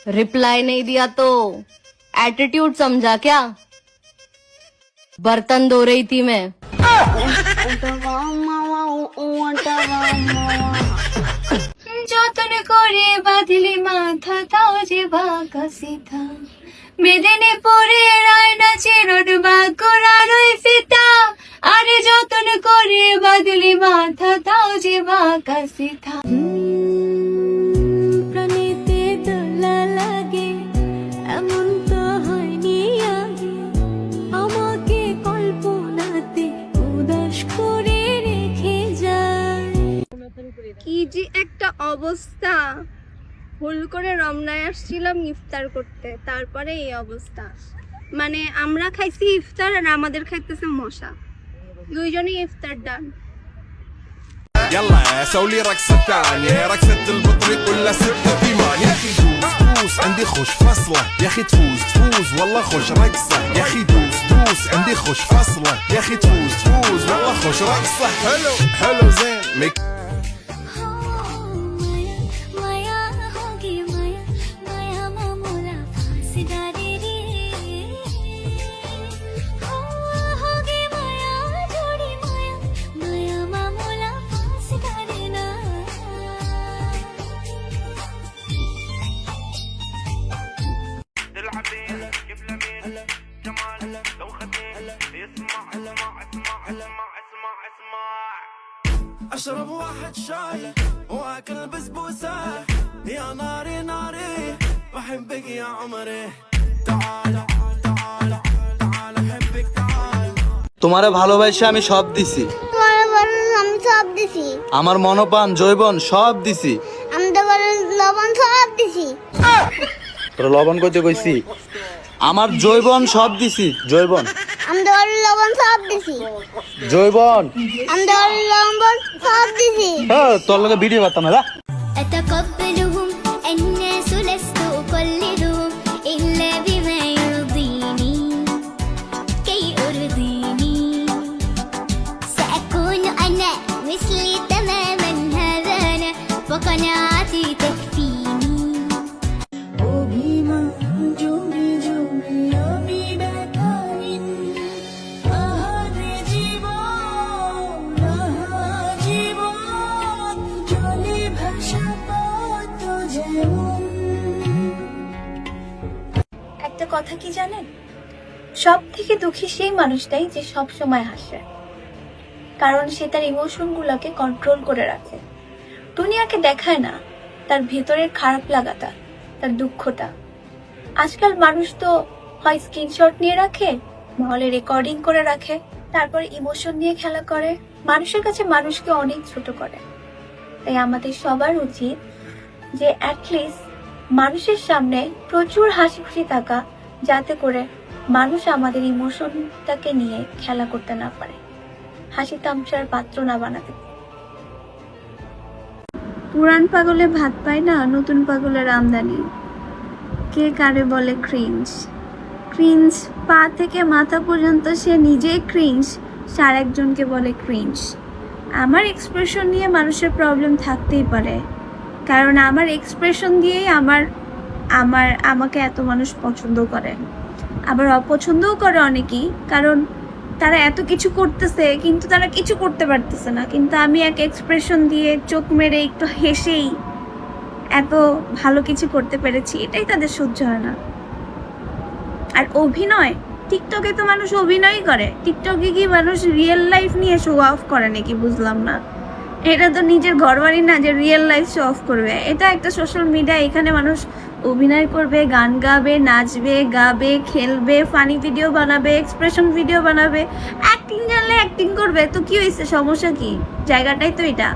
Reply नहीं दिया तो एटीट्यूड समझा क्या? बर्तन धो रही थी मैं। যতন করে বাঁধলি মাথা তাও যে বাঁকা সিধা মেদিনীপুরে রায় নাচে রোড বাঁকুড়ার ওই ফিতা আরে যতন করে বাঁধলি মাথা তাও যে বাঁকা সিধা প্রাণীতে দোলা লাগে এমন তো হয়নি আগে আমাকে কল্পনাতে উদাস করে রেখে যায় কি যে একটা অবস্থা। ভুল করে রমনায় আসছিলাম ইফতার করতে, তারপরে এই অবস্থা। মানে আমরা খাইছি ইফতার আর আমাদের খাইতেছে মশা, দুইজনই ইফতার ডান। يلا سوي رقصة تانية رقصة البطريق ولا ستة ثمان يا اخي دوس دوس عندي خوش فصلة يا اخي تفوز تفوز والله خوش رقصة يا اخي دوس دوس عندي خوش فصلة يا اخي تفوز تفوز والله خوش رقصة حلو حلو زين اشرب واحد شاي واكل بسبوسه يا ناري ناري بحبك يا عمري تعال تعال تعال احبك تعال তোমারে ভালোবাসে আমি সব দিছি, আমি সব দিছি, আমার মনপান জৈবন সব দিছি। আমি তো লবণ সব দিছি। তোর লবণ কইতে কইছি, আমার জৈবন সব দিছি। জৈবন আমি তো লবণ সব দিছি। জৈবন আমি তো লবণ সব দিছি। হ্যাঁ তোর লগে ভিডিও করতাম না। أتقبلهم الناس لست أقلدهم إلا بما يرضيني كي أرضيني سأكون أنا مثلي تماما هذا أنا وقناعتي تكفيني অভিমান জমে জমে আমি ব্যথাহীন আহারে জীবন জলে ভাসা পথ যেমন। একটা কথা কি জানেন, সব থেকে দুঃখী সেই মানুষটাই যে সব সময় হাসে, কারণ সে তার ইমোশন গুলোকে কন্ট্রোল করে রাখে, দুনিয়াকে দেখায় না তার ভেতরের খারাপ লাগাটা, তার দুঃখটা। আজকাল মানুষ তো হয় স্ক্রিনশট নিয়ে রাখে, নাহলে রেকর্ডিং করে রাখে, তারপর ইমোশন নিয়ে খেলা করে, মানুষের কাছে মানুষকে অনেক ছোট করে। তাই আমাদের সবার উচিত যে অ্যাটলিস্ট মানুষের সামনে প্রচুর হাসি খুশি থাকা, যাতে করে মানুষ আমাদের ইমোশনটাকে নিয়ে খেলা করতে না পারে, হাসি তামসার পাত্র না বানাতে। পুরান পাগলে ভাত পায় না, নতুন পাগলের আমদানি। কে কারে বলে ক্রিঞ্জ? ক্রিঞ্জ পা থেকে মাথা পর্যন্ত সে নিজেই ক্রিঞ্জ, আর একজনকে বলে ক্রিঞ্জ। আমার এক্সপ্রেশন নিয়ে মানুষের প্রবলেম থাকতেই পারে, কারণ আমার এক্সপ্রেশন দিয়েই আমাকে এত মানুষ পছন্দ করে, আবার অপছন্দও করে অনেকেই, কারণ তারা এত কিছু করতেছে কিন্তু তারা কিছু করতে পারতেছে না। কিন্তু আমি এক এক্সপ্রেশন দিয়ে চোখ মেরে একটু হেসেই এত ভালো কিছু করতে পেরেছি, এটাই তাদের সহ্য হয় না। আর অভিনয়, টিকটকে তো মানুষ অভিনয় করে, টিকটকে কি মানুষ রিয়েল লাইফ নিয়ে শো অফ করে নাকি বুঝলাম না। এটা তো নিজের ঘরবাড়ি না যে রিয়েল লাইফ শো অফ করবে, এটা একটা সোশ্যাল মিডিয়া, এখানে মানুষ অভিনয় করবে, গান গাবে, নাচবে, গাবে, খেলবে, ফানি ভিডিও বানাবে, এক্সপ্রেশন ভিডিও বানাবে, অ্যাক্টিং জানলে অ্যাক্টিং করবে, তো কি হয়েছে, সমস্যা কি? জায়গাটাই তো এটা।